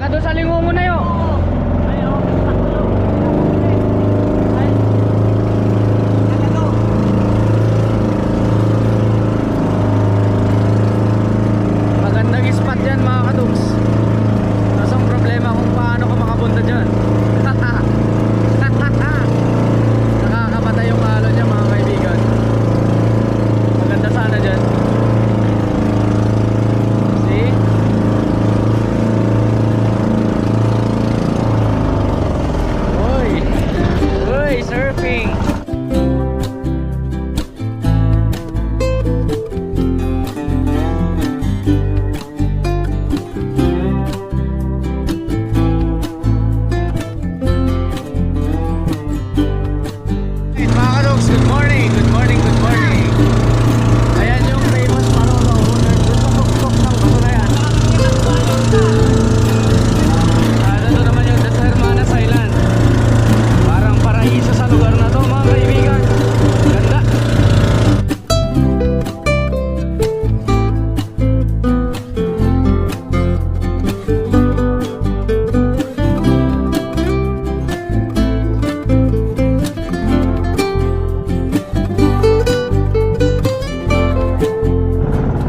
Kado sa lingo mo na yun. Magandang spot yan mga kadugs. Kaso ang problema kung paano ka makapunta dyan. Nakakapatay yung halo niya mga kaibigan. Maganda sana dyan. See? Uy! Uy! Surfing! Good morning, good morning, good morning. Ayan yung famous Marolo owner doon sa tuktok ng bato na yan. Nandito naman yung Las Hermanas Island. Parang paraiso sa lugar na to mga kaibigan. Ganda.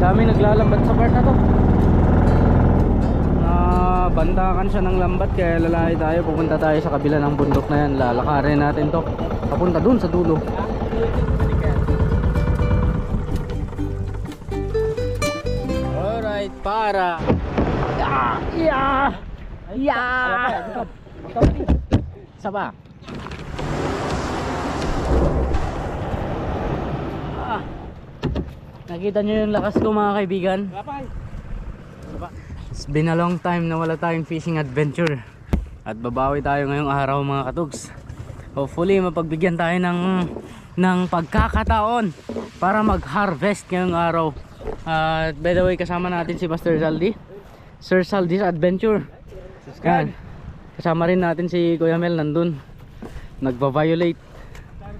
Dami naglalambat sa part na to. Bantakan siya ng lambat kaya lalaki tayo. Pupunta tayo sa kabila ng bundok na yan. Lalakarin natin to papunta dun sa dulo. Alright, para Saba. Nakita nyo yung lakas ko mga kaibigan. It's been a long time na wala tayong fishing adventure. At babawi tayo ngayong araw mga katugs. Hopefully mapagbigyan tayo ng pagkakataon para mag-harvest ngayong araw. At by the way kasama natin si Master Zaldi, Sir Zaldi's Adventure. Yan. Kasama rin natin si Kuya Mel nandun. Nagva-violate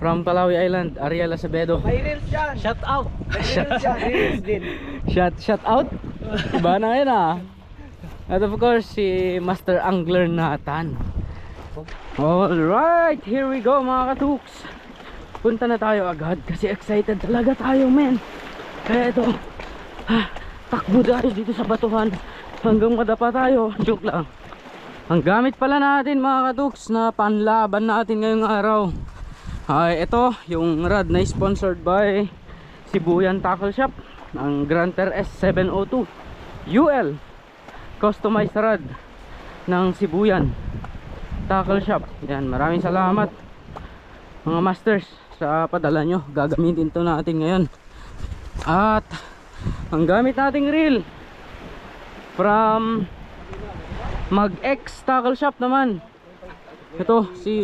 from Palawi Island, Ariel Acevedo. May reels yan. Shout out. Reels din. Shout out. Iba na yun ah. At of course si Master Angler Nathan. Alright, here we go mga katuks. Punta na tayo agad kasi excited talaga tayo men. Kaya ito takbo tayo dito sa batuhan hanggang madapa tayo. Joke lang. Ang gamit pala natin mga katuks na panlaban natin ngayong araw ay ito yung rod na sponsored by Sibuyan Tackle Shop, ang Granter S702 UL customized rod ng Sibuyan Tackle Shop. Yan, maraming salamat mga masters sa padala nyo. Gagamitin to natin ngayon. At ang gamit nating reel from Mag-X Tackle Shop naman. Ito si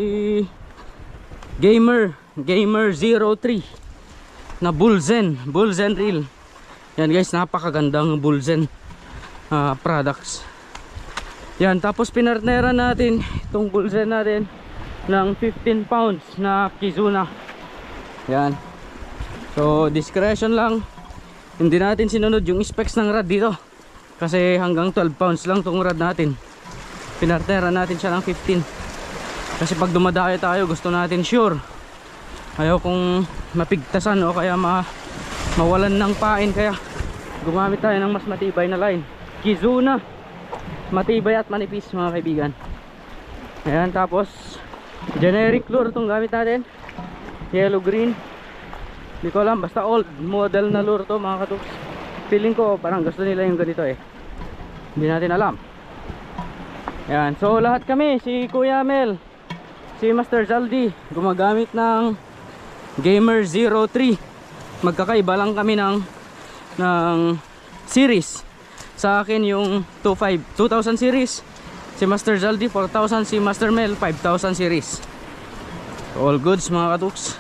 Gamer 03 na Bullzen reel. Yan guys, napakagandang Bullzen products. Yan, tapos pinartneran natin itong Bullzen natin ng 15 pounds na Kizuna. Yan. So discretion lang. Hindi natin sinunod yung specs ng rod dito kasi hanggang 12 pounds lang itong rod natin. Pinartneran natin siya ng 15 kasi pag dumadayo tayo gusto natin sure. Ayaw kung mapigtasan o kaya mawalan ng pain, kaya gumamit tayo ng mas matibay na line. Kizuna, matibay at manipis mga kaibigan. Ayan, tapos generic lure itong gamit natin, yellow green. Hindi ko alam, basta old model na lure to mga katuks. Feeling ko parang gusto nila yung ganito eh. Hindi natin alam. Ayan, so lahat kami, si Kuya Mel, si Master Zaldi, gumagamit ng Gamer 03. Magkakaiba lang kami ng series. Sa akin yung 2000 series, si Master Zaldi 4000, si Master Mel 5000 series. All goods mga katuks.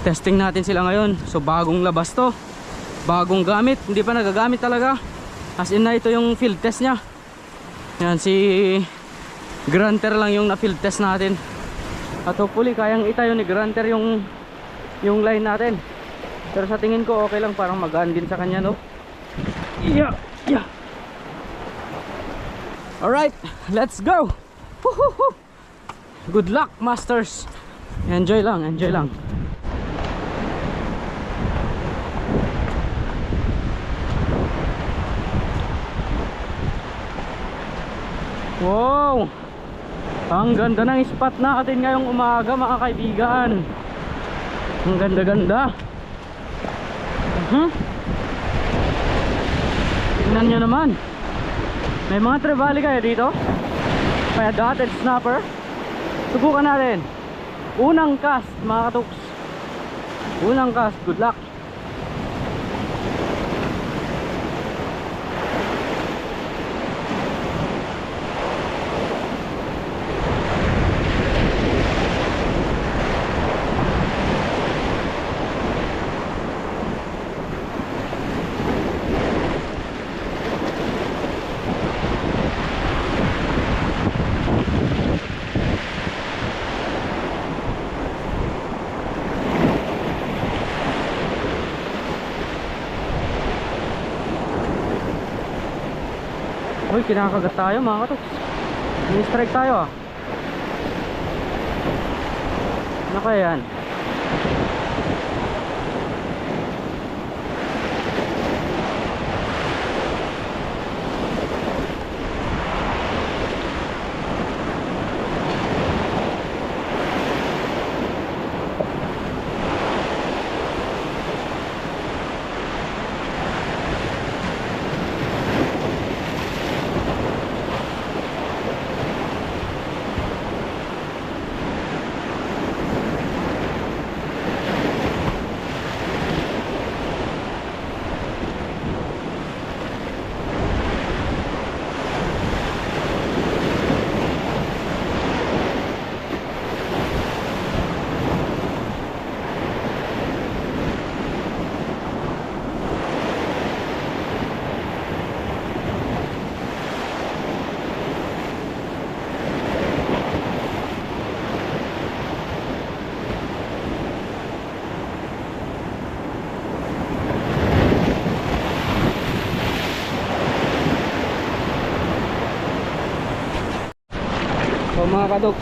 Testing natin sila ngayon. So bagong labas to, bagong gamit, hindi pa nagagamit talaga. As in na ito yung field test nya. Yan, si Granter lang yung na field test natin. At hopefully kayang itayo ni Granter yung line natin. Pero sa tingin ko okay lang, parang magaan din sa kanya, no? Yeah. Alright, let's go. Woo-hoo-hoo. Good luck, masters. Enjoy lang, enjoy lang. Wow, ang ganda ng spot natin ngayong umaga mga kaibigan. Ang ganda-ganda. Tingnan nyo naman. May mga trevally kayo dito. Kaya dotted snapper. Subukan natin. Unang cast mga katuks. Unang cast, good luck. Uy, kinakagat tayo mga katoks. Ni-strike tayo ah. Ano kaya yan? So mga kadoks,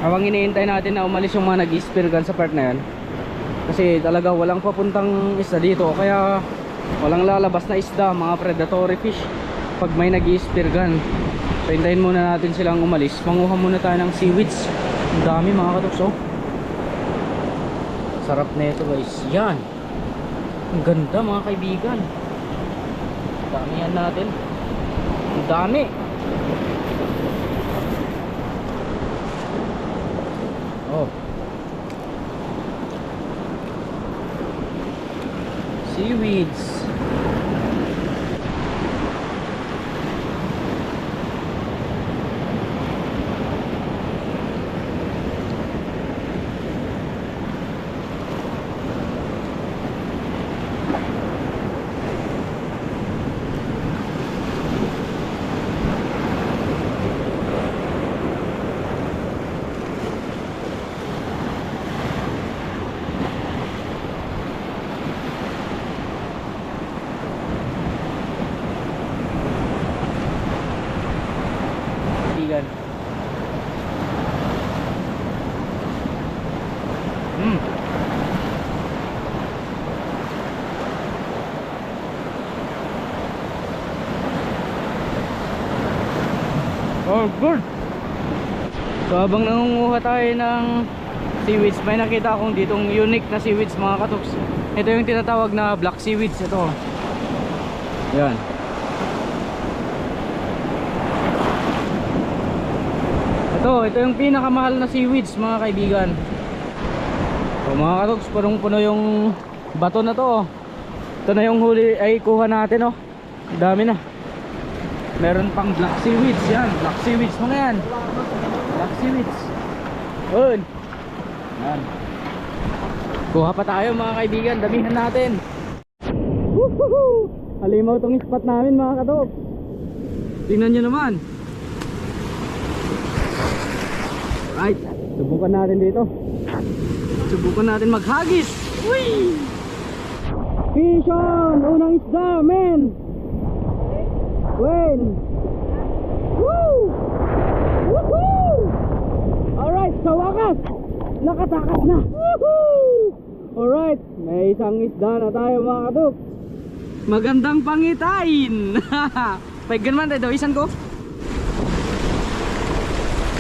habang iniintay natin na umalis yung mga nag-spear gun sa part na yan, kasi talaga walang papuntang isda dito, kaya walang lalabas na isda, mga predatory fish pag may nag-spear gun. So hintayin muna natin silang umalis. Manguha muna tayo ng seaweeds. Ang dami mga kadoks oh. Sarap na ito guys. Yan, ang ganda mga kaibigan. Dami yan natin. Ang dami. Oh, seaweeds. Oh, good. So habang nangunguha tayo ng seaweeds, may nakita akong ditong unique na seaweeds mga katoks. Ito yung tinatawag na black seaweeds. Ito. Yan. Ito yung pinakamahal na seaweeds mga kaibigan. So mga katoks, punong-puno yung bato na to. Ito na yung huli ay kuha natin oh. Dami na. Meron pang black seaweeds yan. Black seaweeds mga yan. Black seaweeds. Good. Yan. Kuha pa tayo mga kaibigan. Damihan natin. Woohoo! Halimaw tong spot namin mga katok. Tingnan nyo naman. Right. Subukan natin dito. Subukan natin maghagis. Whee! Fish on! Unang isda, men! When? Nakatakas na. Woohoo! Alright, may isang isda na tayo mga katuk. Magandang pangitain. Pagyan man tayo, isan ko.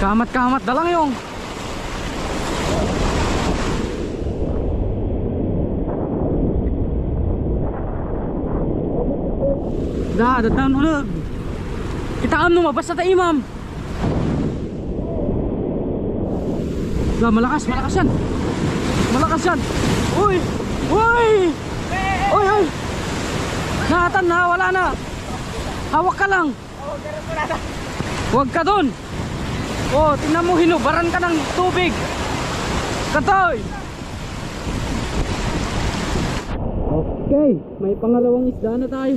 Kamat-kamat na lang yung. Dadaan ulag. Kitaan mo, mabasa tayo imam. Malakas, malakas yan. Malakas yan. Uy! Uy! Uy! Uy! Natan na, wala na. Hawak ka lang. Huwag ka dun. Oh, tingnan mo, hinubaran ka ng tubig. Katoy! Okay, may pangalawang isda na tayo.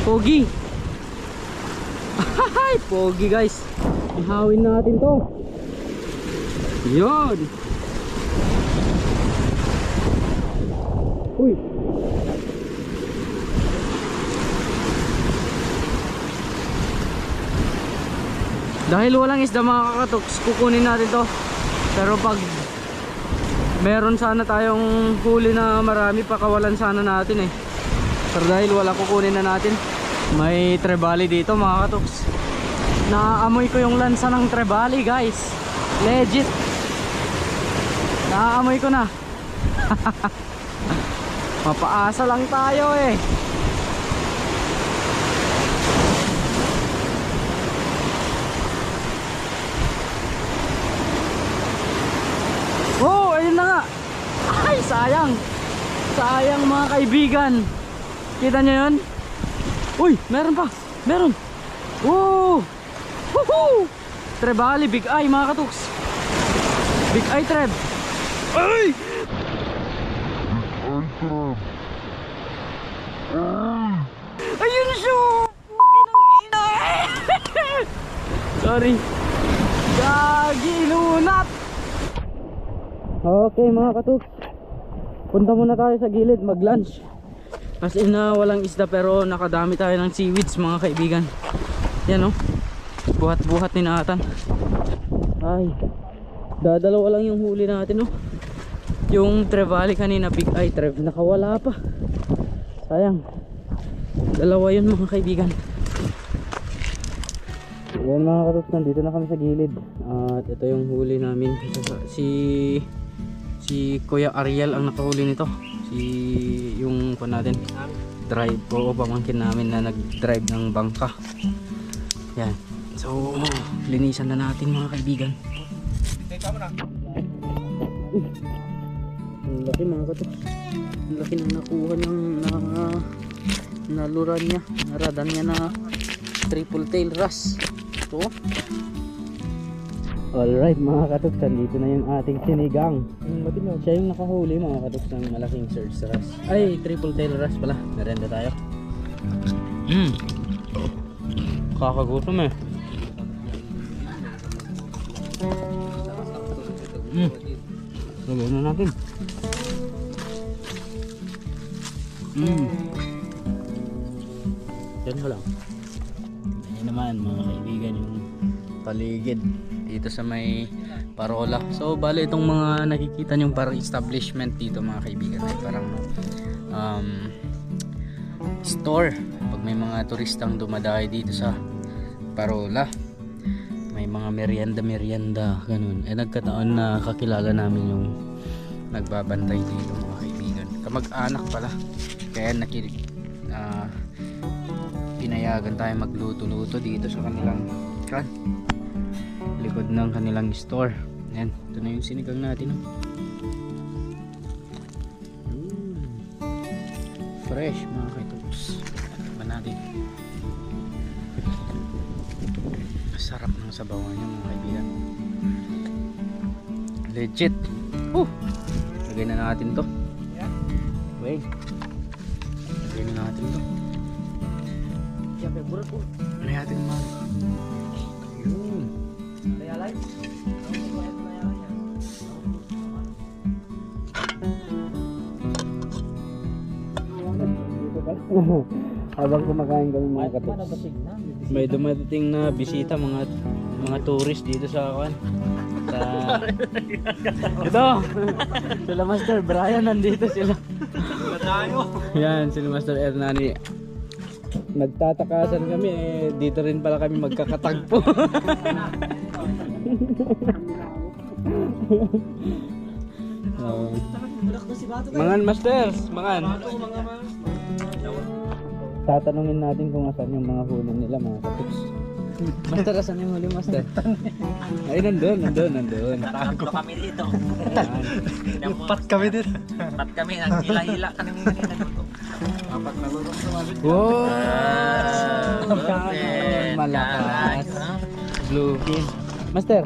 Pogi. Ay, pogi guys. Ihawin natin to. Yun. Uy. Dahil walang isda mga kakatoks, kukunin natin to. Pero pag meron sana tayong huli na marami, pakawalan sana natin eh. Pero dahil wala, kukunin na natin. May trebali dito mga kakatoks. Naaamoy ko yung lansa ng trebali guys. Legit. Naaamoy ko na. Mapaasa lang tayo eh. Oh, ayun na nga. Ay, sayang. Sayang mga kaibigan. Kita nyo yun? Uy, meron pa. Meron. Oh. Woohoo! Trebali, big eye mga katuks. Big eye treb. Ay! Ayun siya! Ina! Sorry. Gagi, lunat! Okay mga katuks, punta muna tayo sa gilid mag-lunch. As in walang isda pero nakadami tayo ng seaweeds mga kaibigan. Yan oh, buhat-buhat ni Nathan. Ay, dadalawa lang yung huli natin oh. Yung trevally kanina, big eye trev, nakawala pa. Sayang. Dalawa yun mga kaibigan. Yan mga katuks, nandito na kami sa gilid. At ito yung huli namin. Si Kuya Ariel ang nakahuli nito. Yung po natin drive ko, pamangkin namin na nag-drive ng bangka. Yan. So, linisan na natin mga kaibigan. Ang laki mga katuks. Ang laki nang nakuha ng naluran niya. Naradan niya na triple tail wrasse. Ito. Alright mga katuks, dito na yung ating sinigang. Siya yung nakahuli mga katuks ng malaking surge wrasse. Ay, triple tail wrasse pala. Merenda tayo. Kakagutom eh. Lagyan na natin. Yan ko lang. Ayan naman mga kaibigan yung paligid dito sa may Parola. So bali itong mga nakikita nyong parang establishment dito mga kaibigan ay parang store pag may mga turistang dumadayo dito sa Parola. May mga merienda ganun. Eh nagkataon na kakilala namin yung nagbabantay dito mga kaibigan. Kamag-anak pala. Kaya pinayagan tayo magluto-luto dito sa kanilang likod ng kanilang store. Yan, ito na yung sinigang natin. Fresh mga kaituks. Tikman natin. Sarap ng sabawan niya mga kaibigan. Legit. Lagay na natin to. Wait. Lagay na natin to. Lagay natin mga. Yun. Habang kumakain kami mga katuks, may dumating na bisita, mga tourist dito sa ito, sila Master Brian nandito sila. Yan, sila Master Hernani. Nagtatakasan kami dito rin pala kami magkakatagpo. Mangan Masters, mangan. Tatanungin natin kung asan yung mga huli nila mga katuks. Master, asan yung huli Master? Ay, nandun. Nakakampo kami dito. Pat kami din. Pat kami, naghila-hila kami kanina dito. Wow! Perfect. Malakas. Bluefin. Master,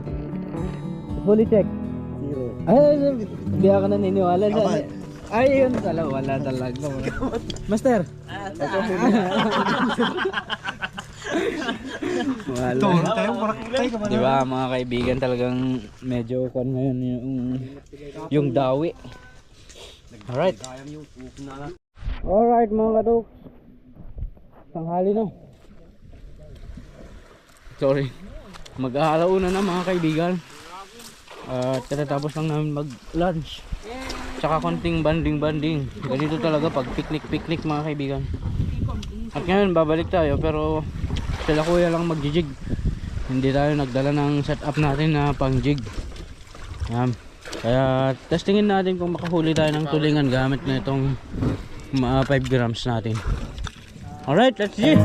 fully check. Zero. Ay, hindi ako naniniwala sa... Ay, yun talaga. Wala talaga. Master. Wala. Tayo, marakitay ka ba? Di ba mga kaibigan talagang medyo kon ngayon yung dawi. Alright. Alright mga katuk. Tanghali na. Sorry. Mag-aalauna na mga kaibigan. At katatapos lang namin mag-lunch. Tsaka konting banding-banding. Ganito talaga pag picnic mga kaibigan. At ngayon babalik tayo pero sila kuya lang mag-jig. Hindi tayo nagdala ng setup natin na pang jig. Kaya testingin natin kung makahuli tayo ng tulingan gamit na itong 5 grams natin. Alright, let's see.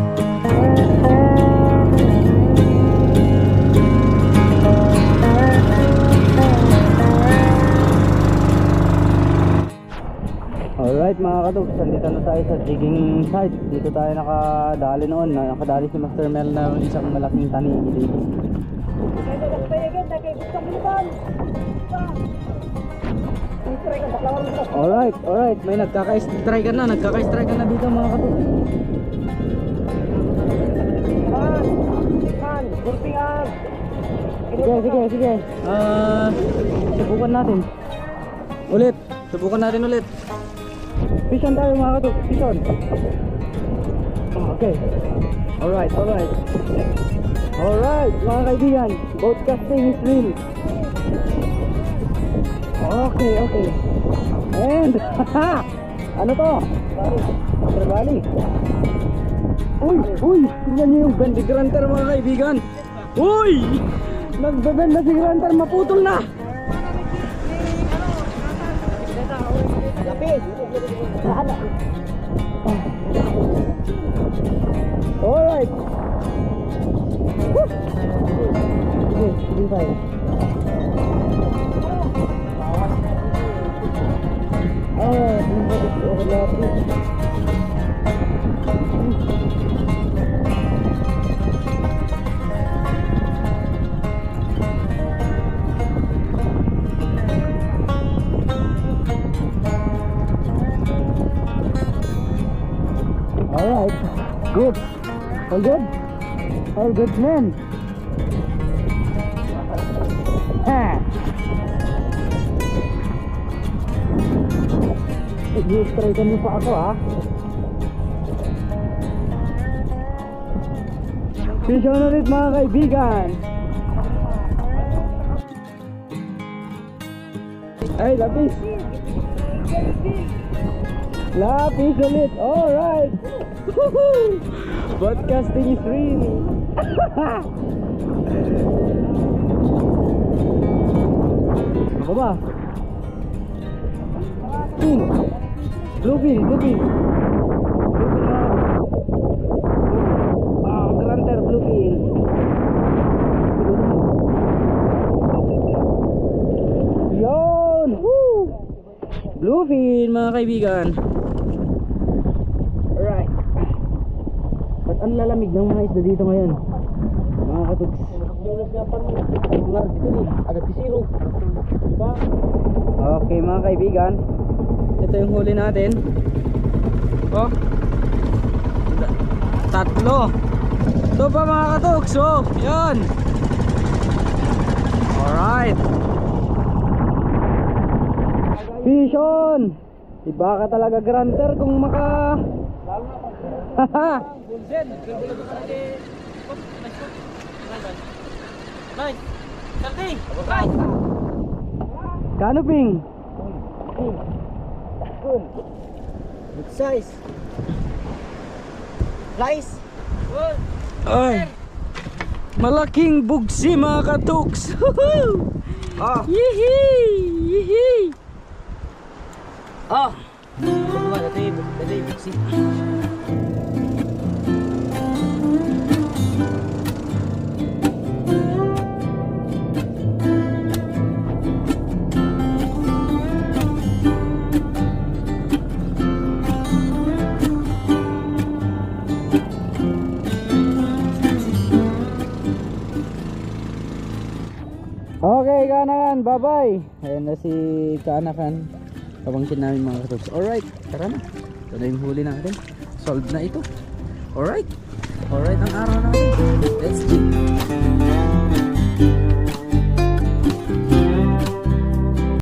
Alright mga katuks, nandito na tayo sa jigging site. Dito tayo nakadali noon. Nakadali si Master Mel na isang malaking tani dito. Alright, may nagkaka-strike na dito mga katuks. Sige. Subukan natin ulit. Fish on tayo mga katuks, fish on. Okay. Alright mga kaibigan, boat casting is real. Okay. And ano to? Trevally. Uy, tingnan niyo yung bendy granter mga kaibigan. Uy! Nagbebend na si granter, maputol na. Alright. Sige tayo. Alright, good. All good man. I-straighten mo pa ako Fish on ulit mga kaibigan. Ay, lapis ulit. Alright. Broadcasting is real. Ako ba? Bluefin. Granter bluefin. Yon! Woo! Bluefin mga kaibigan. Alright. Ba't ang lalamig ng mga isda dito ngayon? Mga katugs. Okay mga kaibigan, ito yung huli natin. Oh, 3. Ito pa mga katugs. Oh, yan. Alright. Fish on. Iba ka talaga granter kung maka haha. Okay. Abot. Kano ping? Good size. Slice. Ay. Malaking bugsi mga katuks. Ah. Yehey! Yehey! Oh. Dati buksi. Okay, Kanakan, bye-bye. Ayan na si Kanakan. Pabangkin namin mga katuks. Alright, tara na. Ito na yung huli natin. Solved na ito. Alright. Alright ang araw natin. Let's go.